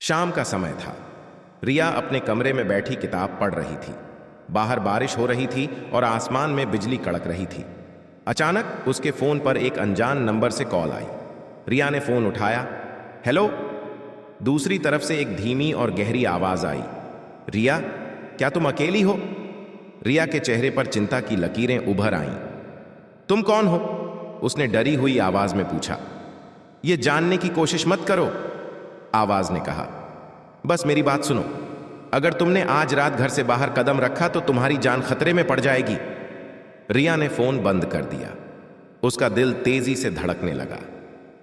शाम का समय था। रिया अपने कमरे में बैठी किताब पढ़ रही थी। बाहर बारिश हो रही थी और आसमान में बिजली कड़क रही थी। अचानक उसके फोन पर एक अनजान नंबर से कॉल आई। रिया ने फोन उठाया। हेलो। दूसरी तरफ से एक धीमी और गहरी आवाज आई। रिया, क्या तुम अकेली हो? रिया के चेहरे पर चिंता की लकीरें उभर आईं। तुम कौन हो? उसने डरी हुई आवाज में पूछा। यह जानने की कोशिश मत करो, आवाज ने कहा। बस मेरी बात सुनो। अगर तुमने आज रात घर से बाहर कदम रखा तो तुम्हारी जान खतरे में पड़ जाएगी। रिया ने फोन बंद कर दिया। उसका दिल तेजी से धड़कने लगा।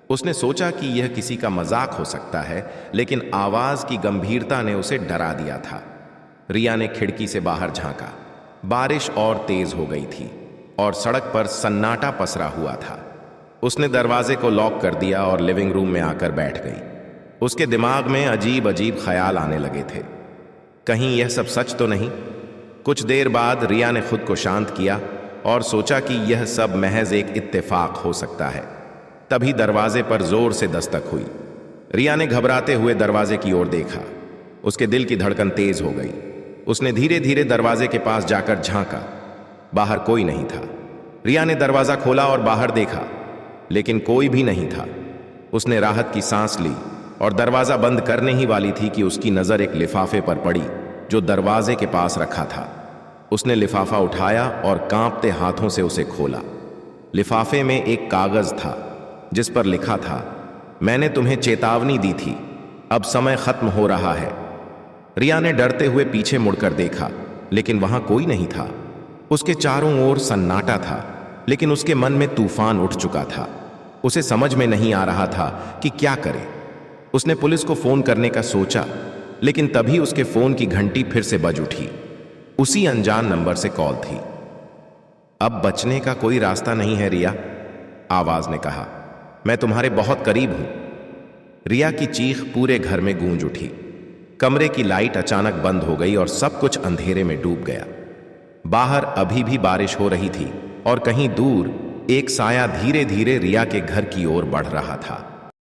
उसने सोचा कि यह किसी का मजाक हो सकता है, लेकिन आवाज की गंभीरता ने उसे डरा दिया था। रिया ने खिड़की से बाहर झांका। बारिश और तेज हो गई थी और सड़क पर सन्नाटा पसरा हुआ था। उसने दरवाजे को लॉक कर दिया और लिविंग रूम में आकर बैठ गई। उसके दिमाग में अजीब अजीब ख्याल आने लगे थे। कहीं यह सब सच तो नहीं? कुछ देर बाद रिया ने खुद को शांत किया और सोचा कि यह सब महज एक इत्तेफाक हो सकता है। तभी दरवाजे पर जोर से दस्तक हुई। रिया ने घबराते हुए दरवाजे की ओर देखा। उसके दिल की धड़कन तेज हो गई। उसने धीरे धीरे दरवाजे के पास जाकर झांका। बाहर कोई नहीं था। रिया ने दरवाजा खोला और बाहर देखा, लेकिन कोई भी नहीं था। उसने राहत की सांस ली और दरवाजा बंद करने ही वाली थी कि उसकी नजर एक लिफाफे पर पड़ी जो दरवाजे के पास रखा था। उसने लिफाफा उठाया और कांपते हाथों से उसे खोला। लिफाफे में एक कागज था जिस पर लिखा था, मैंने तुम्हें चेतावनी दी थी, अब समय खत्म हो रहा है। रिया ने डरते हुए पीछे मुड़कर देखा, लेकिन वहां कोई नहीं था। उसके चारों ओर सन्नाटा था, लेकिन उसके मन में तूफान उठ चुका था। उसे समझ में नहीं आ रहा था कि क्या करे। उसने पुलिस को फोन करने का सोचा, लेकिन तभी उसके फोन की घंटी फिर से बज उठी। उसी अनजान नंबर से कॉल थी। अब बचने का कोई रास्ता नहीं है रिया, आवाज ने कहा। मैं तुम्हारे बहुत करीब हूं। रिया की चीख पूरे घर में गूंज उठी। कमरे की लाइट अचानक बंद हो गई और सब कुछ अंधेरे में डूब गया। बाहर अभी भी बारिश हो रही थी और कहीं दूर एक साया धीरे धीरे रिया के घर की ओर बढ़ रहा था।